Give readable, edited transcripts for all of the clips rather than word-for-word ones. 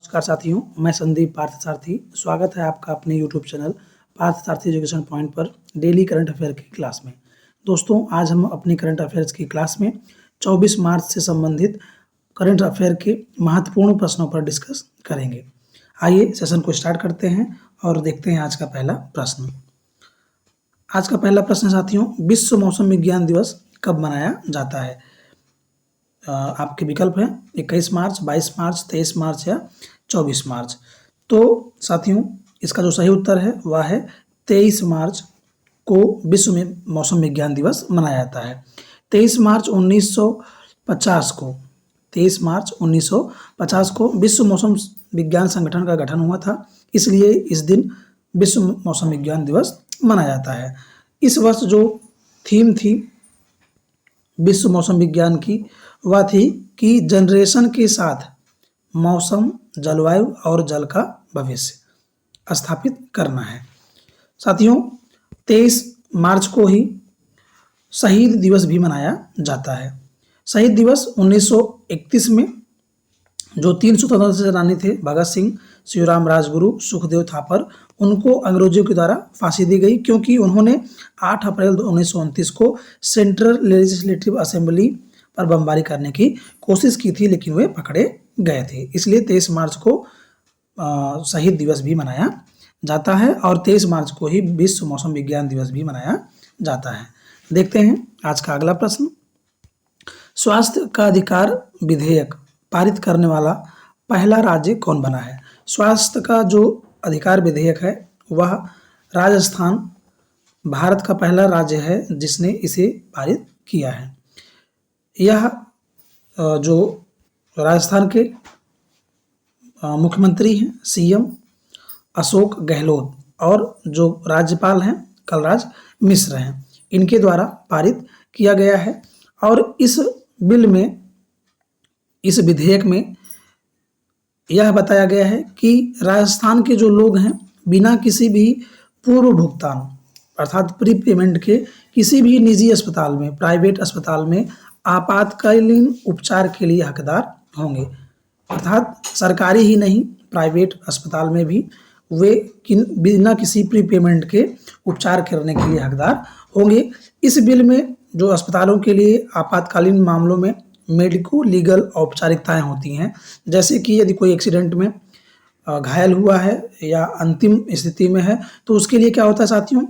नमस्कार साथियों, मैं संदीप पार्थसारथी। स्वागत है आपका अपने YouTube channel Parthasarathi education point पर डेली करंट अफेयर की क्लास में। दोस्तों, आज हम अपनी करंट अफेयर्स की क्लास में 24 मार्च से संबंधित करंट अफेयर के महत्वपूर्ण प्रश्नों पर डिस्कस करेंगे। आइए सेशन को स्टार्ट करते हैं और देखते हैं आज का पहला प्रश्न। आज का पहला प्रश्न साथियों, विश्व मौसम विज्ञान दिवस कब मनाया जाता है? आपके विकल्प हैं 21 मार्च, 22 मार्च, 23 मार्च या 24 मार्च। तो साथियों, इसका जो सही उत्तर है वह है 23 मार्च को विश्व में मौसम विज्ञान दिवस मनाया जाता है। 23 मार्च 1950 को 23 मार्च 1950 को विश्व मौसम विज्ञान संगठन का गठन हुआ था, इसलिए इस दिन विश्व मौसम विज्ञान दिवस मनाया जाता है। इस वर्ष जो थीम थी विश्व मौसम विज्ञान की, वह थी कि जनरेशन के साथ मौसम, जलवायु और जल का भविष्य स्थापित करना है। साथियों, 23 मार्च को ही शहीद दिवस भी मनाया जाता है। शहीद दिवस 1931 में जो 3 स्वतंत्रता सेनानी थे, भगत सिंह, शिवराम राजगुरु, सुखदेव थापर, उनको अंग्रेजों के द्वारा फांसी दी गई क्योंकि उन्होंने 8 अप्रैल 1929 को सेंट्रल लेजिस्लेटिव असेंबली पर बमबारी करने की कोशिश की थी, लेकिन वे पकड़े गए थे। इसलिए 23 मार्च को शहीद दिवस भी मनाया जाता है और 23 मार्च को ही विश्व मौसम विज्ञान दिवस भी मनाया जाता है। देखते हैं आज का अगला प्रश्न। स्वास्थ्य का अधिकार विधेयक पारित करने वाला पहला राज्य कौन बना है? स्वास्थ्य का जो अधिकार विधेयक है वह राजस्थान भारत का पहला राज्य है जिसने इसे पारित किया है। यह जो राजस्थान के मुख्यमंत्री हैं सीएम अशोक गहलोत और जो राज्यपाल हैं कलराज मिश्र हैं, इनके द्वारा पारित किया गया है। और इस बिल में, इस विधेयक में यह बताया गया है कि राजस्थान के जो लोग हैं बिना किसी भी पूर्व भुगतान अर्थात प्री पेमेंट के किसी भी निजी अस्पताल में, प्राइवेट अस्पताल में आपातकालीन उपचार के लिए हकदार होंगे। अर्थात सरकारी ही नहीं, प्राइवेट अस्पताल में भी वे बिना किसी प्री पेमेंट के उपचार करने के लिए हकदार होंगे। इस बिल में जो अस्पतालों के लिए आपातकालीन मामलों में मेडिको लीगल औपचारिकताएं होती हैं, जैसे कि यदि कोई एक्सीडेंट में घायल हुआ है या अंतिम स्थिति में है तो उसके लिए क्या होता है साथियों,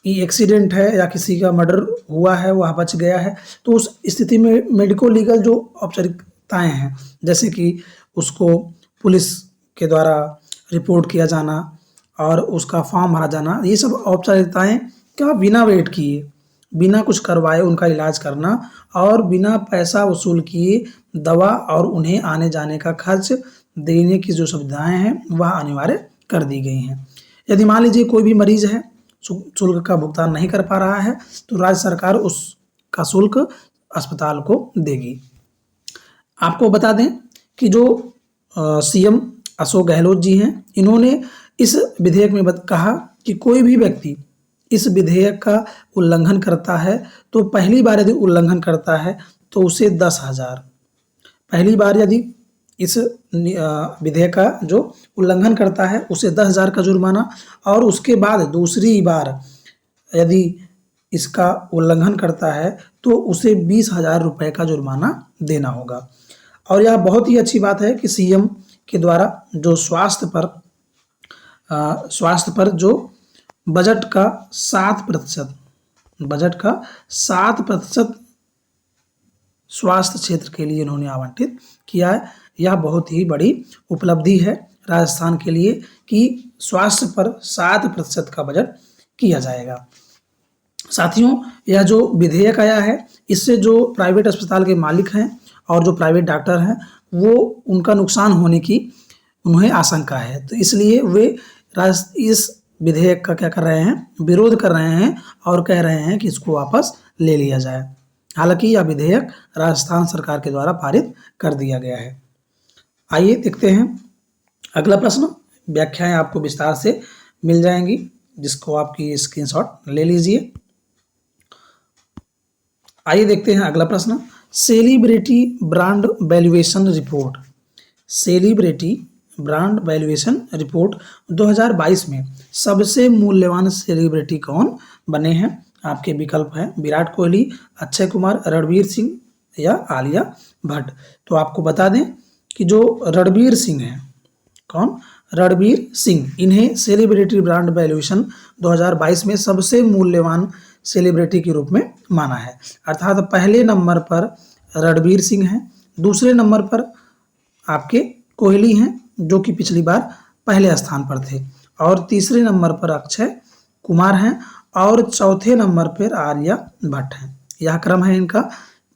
कि एक्सीडेंट है या किसी का मर्डर हुआ है, वह बच गया है, तो उस स्थिति में मेडिको लीगल जो औपचारिकताएं हैं, जैसे कि उसको पुलिस के द्वारा रिपोर्ट किया जाना और उसका फॉर्म भरा जाना, ये सब औपचारिकताएं क्या बिना वेट किए, बिना कुछ करवाए उनका इलाज करना और बिना पैसा वसूल किए दवा और उन्हें आने जाने का खर्च देने की जो सुविधाएं हैं वह अनिवार्य कर दी गई हैं। यदि मान लीजिए कोई भी मरीज है, शुल्क का भुगतान नहीं कर पा रहा है, तो राज्य सरकार उसका शुल्क अस्पताल को देगी। आपको बता दें कि जो सीएम अशोक गहलोत जी हैं, इन्होंने इस विधेयक में कहा कि कोई भी व्यक्ति इस विधेयक का उल्लंघन करता है तो पहली बार यदि उल्लंघन करता है तो उसे 10,000, पहली बार यदि इस विधेयक का जो उल्लंघन करता है उसे 10,000 का जुर्माना, और उसके बाद दूसरी बार यदि इसका उल्लंघन करता है तो उसे 20,000 रुपये का जुर्माना देना होगा। और यह बहुत ही अच्छी बात है कि सीएम के द्वारा जो स्वास्थ्य पर जो बजट का 7% स्वास्थ्य क्षेत्र के लिए उन्होंने आवंटित किया है। यह बहुत ही बड़ी उपलब्धि है राजस्थान के लिए कि स्वास्थ्य पर 7% का बजट किया जाएगा। साथियों, यह जो विधेयक आया है इससे जो प्राइवेट अस्पताल के मालिक हैं और जो प्राइवेट डॉक्टर हैं वो उनका नुकसान होने की उन्हें आशंका है, तो इसलिए वे इस विधेयक का क्या कर रहे हैं, विरोध कर रहे हैं और कह रहे हैं कि इसको वापस ले लिया जाए। हालांकि यह विधेयक राजस्थान सरकार के द्वारा पारित कर दिया गया है। आइए देखते हैं अगला प्रश्न। व्याख्याएं आपको विस्तार से मिल जाएंगी, जिसको आपकी स्क्रीनशॉट ले लीजिए। आइए देखते हैं अगला प्रश्न। Celebrity brand valuation report, celebrity brand valuation report 2022 में सबसे मूल्यवान सेलिब्रिटी कौन बने हैं? आपके विकल्प है विराट कोहली, अक्षय कुमार, रणवीर सिंह या आलिया भट्ट। तो आपको बता दें कि जो रणवीर सिंह हैं, कौन? रणवीर सिंह, इन्हें सेलिब्रिटी ब्रांड वैल्यूएशन 2022 में सबसे मूल्यवान सेलिब्रिटी के रूप में माना है। अर्थात पहले नंबर पर रणवीर सिंह हैं, दूसरे नंबर पर आपके कोहली हैं जो कि पिछली बार पहले स्थान पर थे, और तीसरे नंबर पर अक्षय कुमार हैं, और चौथे नंबर पर आलिया भट्ट हैं। यह क्रम है इनका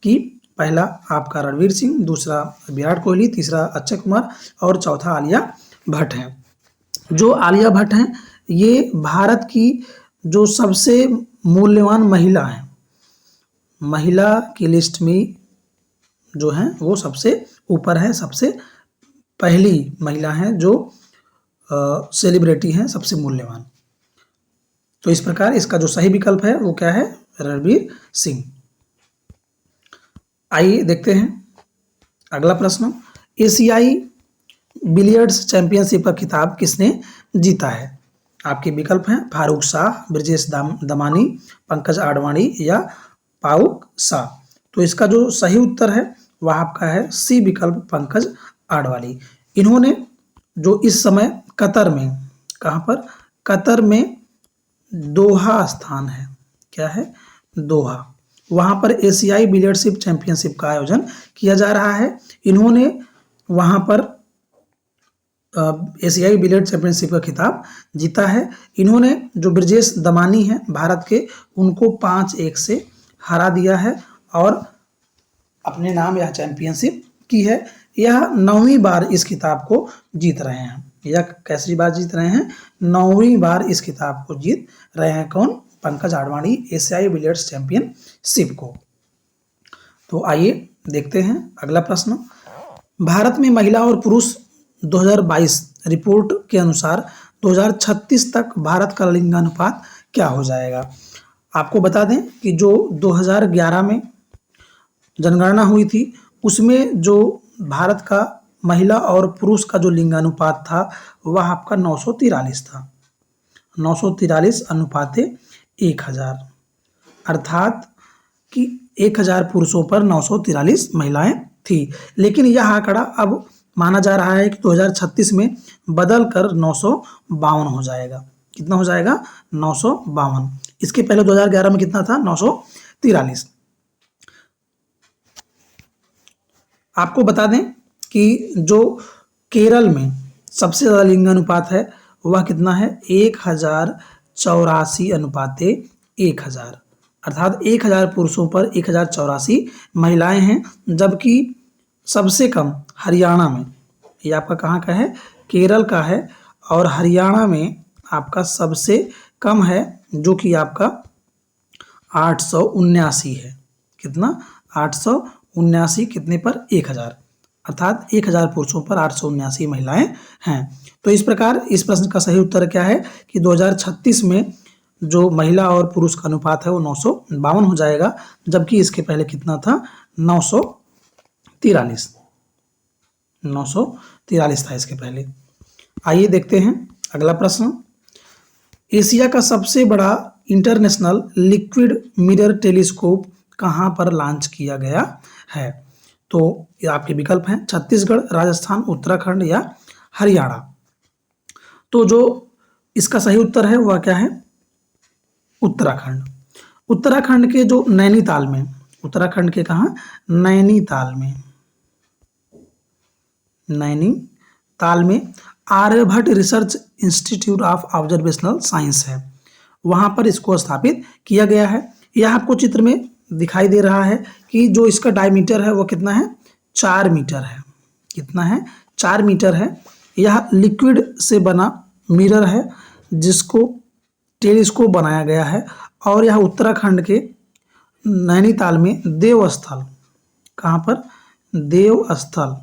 कि पहला आपका रणवीर सिंह, दूसरा विराट कोहली, तीसरा अक्षय कुमार और चौथा आलिया भट्ट हैं। जो आलिया भट्ट हैं ये भारत की जो सबसे मूल्यवान महिला हैं, महिला की लिस्ट में जो हैं वो सबसे ऊपर है, सबसे पहली महिला हैं जो सेलिब्रिटी हैं सबसे मूल्यवान। तो इस प्रकार इसका जो सही विकल्प है वो क्या है? रणवीर सिंह। आइए देखते हैं अगला प्रश्न। एशियाई बिलियर्ड्स चैंपियनशिप का खिताब किसने जीता है? आपके विकल्प हैं फारूक शाह, ब्रजेश दमानी, पंकज आडवाणी या फारूक शाह। तो इसका जो सही उत्तर है वह आपका है सी विकल्प, पंकज आडवाणी। इन्होंने जो इस समय कतर में, कहाँ पर? कतर में दोहा स्थान है, क्या है? दोहा, वहाँ पर एशियाई बिलियर्डशिप चैंपियनशिप का आयोजन किया जा रहा है। इन्होंने वहाँ पर एशियाई बिलियर्ड चैंपियनशिप का खिताब जीता है। इन्होंने जो ब्रजेश दमानी हैं भारत के, उनको 5-1 से हरा दिया है और अपने नाम यह चैंपियनशिप की है। यह 9वीं बार इस खिताब को जीत रहे हैं। यह कैसी बार जीत रहे हैं? 9वीं बार इस खिताब को जीत रहे हैं। कौन? पंकज आडवाणी, एशियाई बिलियर्ड्स चैंपियनशिप को। तो आइए देखते हैं अगला प्रश्न। भारत में महिला और पुरुष 2022 रिपोर्ट के अनुसार 2036 तक भारत का लिंगानुपात क्या हो जाएगा? आपको बता दें कि जो 2011 में जनगणना हुई थी उसमें जो भारत का महिला और पुरुष का जो लिंगानुपात था वह आपका 943 था, 943 अनुपाते 1000, अर्थात कि 1000 पुरुषों पर 943 महिलाएं थी। लेकिन यह आंकड़ा अब माना जा रहा है कि 2036 में बदल कर 952 हो जाएगा। कितना हो जाएगा? 952। इसके पहले 2011 में कितना था? 943। आपको बता दें कि जो केरल में सबसे ज़्यादा लिंगानुपात है वह कितना है? 1084 अनुपाते 1000, अर्थात 1000 पुरुषों पर 1084 महिलाएं हैं। जबकि सबसे कम हरियाणा में, ये आपका कहाँ का है? केरल का है, और हरियाणा में आपका सबसे कम है जो कि आपका 879 है। कितना? 879 कितने पर? 1000, अर्थात 1000 पुरुषों पर 879 महिलाएं हैं। तो इस प्रकार इस प्रश्न का सही उत्तर क्या है कि 2036 में जो महिला और पुरुष का अनुपात है वो 952 हो जाएगा, जबकि इसके पहले कितना था? 943 था इसके पहले। आइए देखते हैं अगला प्रश्न। एशिया का सबसे बड़ा इंटरनेशनल लिक्विड मिरर टेलीस्कोप कहाँ पर लॉन्च किया गया है? तो आपके विकल्प हैं छत्तीसगढ़, राजस्थान, उत्तराखंड या हरियाणा। तो जो इसका सही उत्तर है वह क्या है? उत्तराखंड। उत्तराखंड के जो नैनीताल में, उत्तराखंड के कहाँ? नैनीताल में, नैनीताल में Aryabhatta research institute of observational science है, वहाँ पर इसको स्थापित किया गया है। यह आपको चित्र में दिखाई दे रहा है कि जो इसका डायमीटर है वो कितना है? 4 मीटर है। कितना है? 4 मीटर है। यह लिक्विड से बना मिरर है जिसको टेलीस्कोप बनाया गया है, और यह उत्तराखंड के नैनीताल में देवस्थल, कहाँ पर? देवस्थल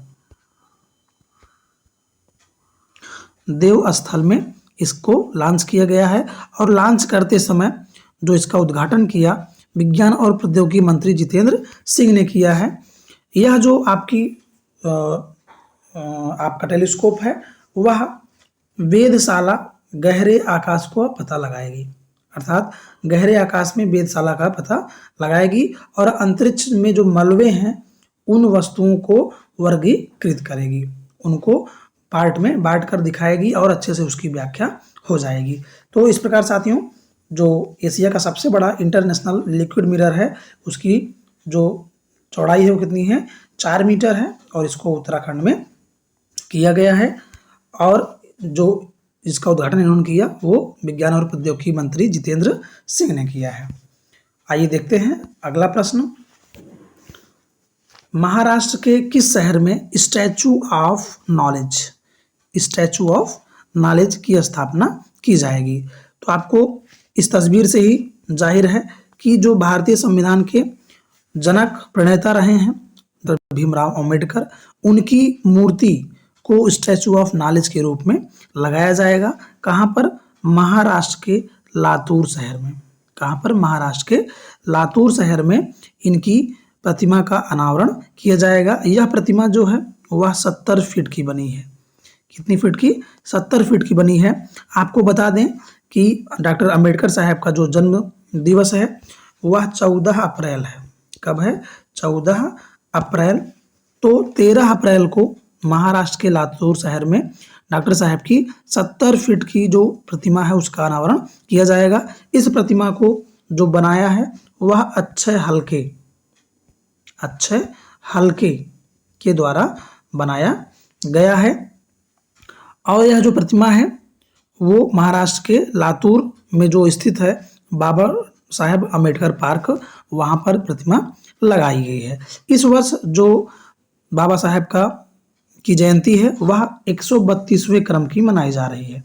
में इसको लॉन्च किया गया है। और लॉन्च करते समय जो इसका उद्घाटन किया विज्ञान और प्रौद्योगिकी मंत्री जितेंद्र सिंह ने किया है। यह जो आपका टेलीस्कोप है वह वेधशाला गहरे आकाश को पता लगाएगी, अर्थात गहरे आकाश में वेधशाला का पता लगाएगी और अंतरिक्ष में जो मलबे हैं उन वस्तुओं को वर्गीकृत करेगी, उनको पार्ट में बांट कर दिखाएगी और अच्छे से उसकी व्याख्या हो जाएगी। तो इस प्रकार साथियों जो एशिया का सबसे बड़ा इंटरनेशनल लिक्विड मिरर है उसकी जो चौड़ाई है वो कितनी है, 4 मीटर है और इसको उत्तराखंड में किया गया है और जो इसका उद्घाटन इन्होंने किया वो विज्ञान और प्रौद्योगिकी मंत्री जितेंद्र सिंह ने किया है। आइए देखते हैं अगला प्रश्न। महाराष्ट्र के किस शहर में स्टैचू ऑफ नॉलेज की स्थापना की जाएगी? तो आपको इस तस्वीर से ही जाहिर है कि जो भारतीय संविधान के जनक प्रणेता रहे हैं डॉक्टर भीमराव अंबेडकर, उनकी मूर्ति को स्टैचू ऑफ नॉलेज के रूप में लगाया जाएगा। कहाँ पर? महाराष्ट्र के लातूर शहर में। कहाँ पर? महाराष्ट्र के लातूर शहर में इनकी प्रतिमा का अनावरण किया जाएगा। यह प्रतिमा जो है वह 70 फीट की बनी है। कितनी फीट की? 70 फीट की बनी है। आपको बता दें कि डॉक्टर अंबेडकर साहब का जो जन्म दिवस है वह 14 अप्रैल है। कब है? 14 अप्रैल। तो 13 अप्रैल को महाराष्ट्र के लातूर शहर में डॉक्टर साहब की 70 फीट की जो प्रतिमा है उसका अनावरण किया जाएगा। इस प्रतिमा को जो बनाया है वह अक्षय हल्के के द्वारा बनाया गया है और यह जो प्रतिमा है वो महाराष्ट्र के लातूर में जो स्थित है बाबा साहेब अम्बेडकर पार्क, वहाँ पर प्रतिमा लगाई गई है। इस वर्ष जो बाबा साहेब की जयंती है वह 132वें क्रम की मनाई जा रही है।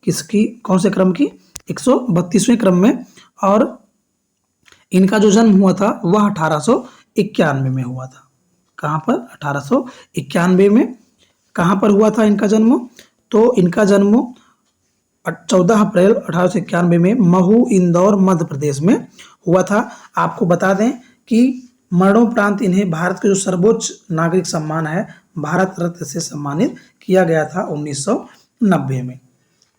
किसकी? कौन से क्रम की? 132वें क्रम में। और इनका जो जन्म हुआ था वह 1891 में हुआ था। कहाँ पर? 1891 में। कहाँ पर हुआ था इनका जन्म? तो इनका जन्म 14 अप्रैल 1891 में महू, इंदौर, मध्य प्रदेश में हुआ था। आपको बता दें कि मरणोपरांत इन्हें भारत के जो सर्वोच्च नागरिक सम्मान है भारत रत्न से सम्मानित किया गया था 1990 में।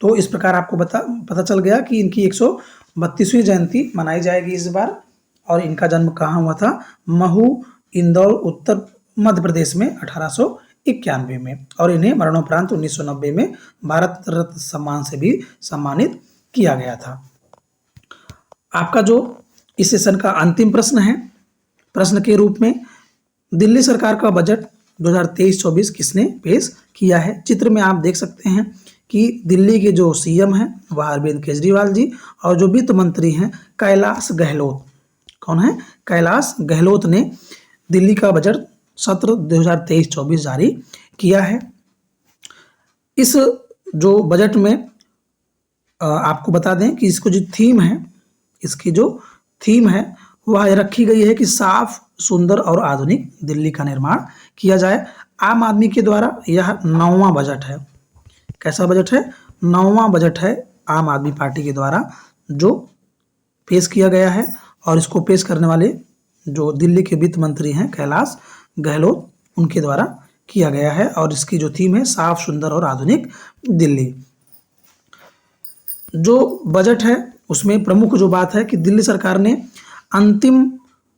तो इस प्रकार आपको पता चल गया कि इनकी 132वीं जयंती मनाई जाएगी इस बार। और इनका जन्म कहाँ हुआ था? महू, इंदौर, उत्तर मध्य प्रदेश में 1891 में। और इन्हें मरणोपरांत 1990 में भारत रत्न सम्मान से भी सम्मानित किया गया था। आपका जो इस सेशन का अंतिम प्रश्न है, प्रश्न के रूप में दिल्ली सरकार का बजट 2023-24 किसने पेश किया है? चित्र में आप देख सकते हैं कि दिल्ली के जो सीएम हैं वह अरविंद केजरीवाल जी और जो वित्त मंत्री हैं कैलाश गहलोत। कौन है? कैलाश गहलोत ने दिल्ली का बजट सत्र 2023-24 जारी किया है। इस जो बजट में आपको बता दें कि इसकी जो थीम है वह रखी गई है कि साफ, सुंदर और आधुनिक दिल्ली का निर्माण किया जाए। आम आदमी के द्वारा यह 9वां बजट है। कैसा बजट है? 9वां बजट है आम आदमी पार्टी के द्वारा जो पेश किया गया है। और इसको पेश करने वाले जो दिल्ली के वित्त मंत्री हैं कैलाश गहलोत, उनके द्वारा किया गया है। और इसकी जो थीम है साफ, सुंदर और आधुनिक दिल्ली। जो बजट है उसमें प्रमुख जो बात है कि दिल्ली सरकार ने अंतिम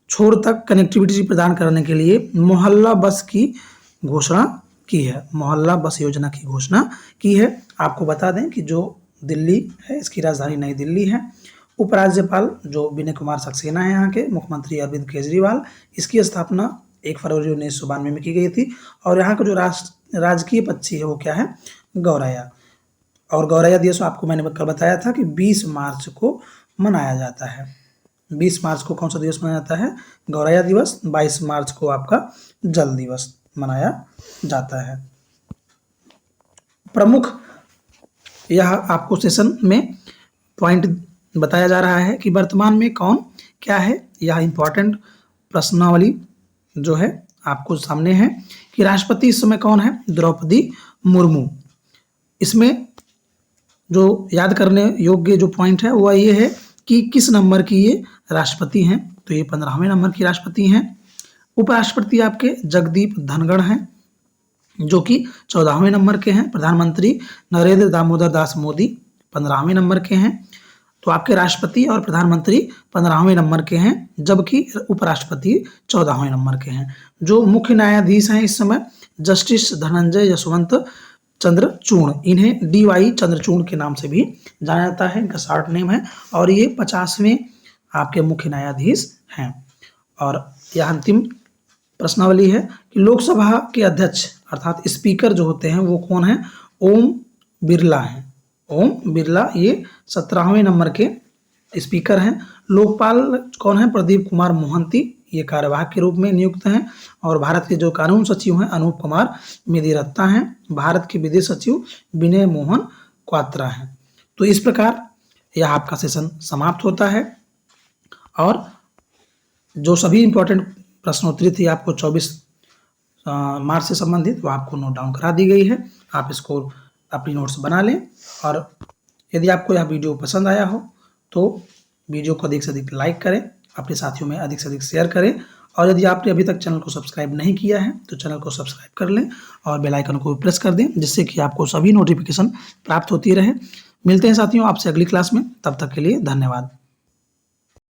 छोर तक कनेक्टिविटी प्रदान करने के लिए मोहल्ला बस की घोषणा की है। मोहल्ला बस योजना की घोषणा की है। आपको बता दें कि जो दिल्ली है इसकी राजधानी नई दिल्ली है। उपराज्यपाल जो विनय कुमार सक्सेना है यहाँ के, मुख्यमंत्री अरविंद केजरीवाल। इसकी स्थापना 1 फरवरी 1992 में की गई थी। और यहाँ का जो राजकीय पक्षी है वो क्या है? गौरैया। और गौरैया दिवस आपको मैंने कल बताया था कि 20 मार्च को मनाया जाता है। 20 मार्च को कौन सा दिवस मनाया जाता है? गौरैया दिवस। 22 मार्च को आपका जल दिवस मनाया जाता है। प्रमुख यह आपको सेशन में पॉइंट बताया जा रहा है कि वर्तमान में कौन क्या है। यह इंपॉर्टेंट प्रश्नावली जो है आपको सामने है कि राष्ट्रपति इस समय कौन है? द्रौपदी मुर्मू। इसमें जो याद करने योग्य जो पॉइंट है वह ये है कि किस नंबर की ये राष्ट्रपति हैं? तो ये 15वें नंबर की राष्ट्रपति हैं। उपराष्ट्रपति आपके जगदीप धनखड़ हैं। जो कि 14वें नंबर के हैं। प्रधानमंत्री नरेंद्र दामोदर दास मोदी 15वें नंबर के हैं। तो आपके राष्ट्रपति और प्रधानमंत्री 15वें नंबर के हैं, जबकि उपराष्ट्रपति 14वें नंबर के हैं। जो मुख्य न्यायाधीश हैं इस समय, जस्टिस धनंजय यशवंत चंद्रचूड़, इन्हें DY चंद्रचूड़ के नाम से भी जाना जाता है, इनका शॉर्ट नेम है, और ये 50वें आपके मुख्य न्यायाधीश हैं। और यह अंतिम प्रश्नावली है कि लोकसभा के अध्यक्ष अर्थात स्पीकर जो होते हैं वो कौन है? ओम बिरला हैं। ओम बिरला ये 17वें नंबर के स्पीकर हैं। लोकपाल कौन है? प्रदीप कुमार मोहंती, ये कार्यवाहक के रूप में नियुक्त हैं। और भारत के जो कानून सचिव हैं अनूप कुमार मेदिरत्ता हैं। भारत के विदेश सचिव विनय मोहन क्वात्रा हैं। तो इस प्रकार यह आपका सेशन समाप्त होता है। और जो सभी इंपॉर्टेंट प्रश्नोत्तरी थी आपको 24 मार्च से संबंधित, वो आपको नोट डाउन करा दी गई है। आप इसको अपनी नोट्स बना लें। और यदि आपको यह वीडियो पसंद आया हो तो वीडियो को अधिक से अधिक लाइक करें, अपने साथियों में अधिक से अधिक शेयर करें। और यदि आपने अभी तक चैनल को सब्सक्राइब नहीं किया है तो चैनल को सब्सक्राइब कर लें और बेल आइकन को भी प्रेस कर दें, जिससे कि आपको सभी नोटिफिकेशन प्राप्त होती रहे। मिलते हैं साथियों आपसे अगली क्लास में, तब तक के लिए धन्यवाद।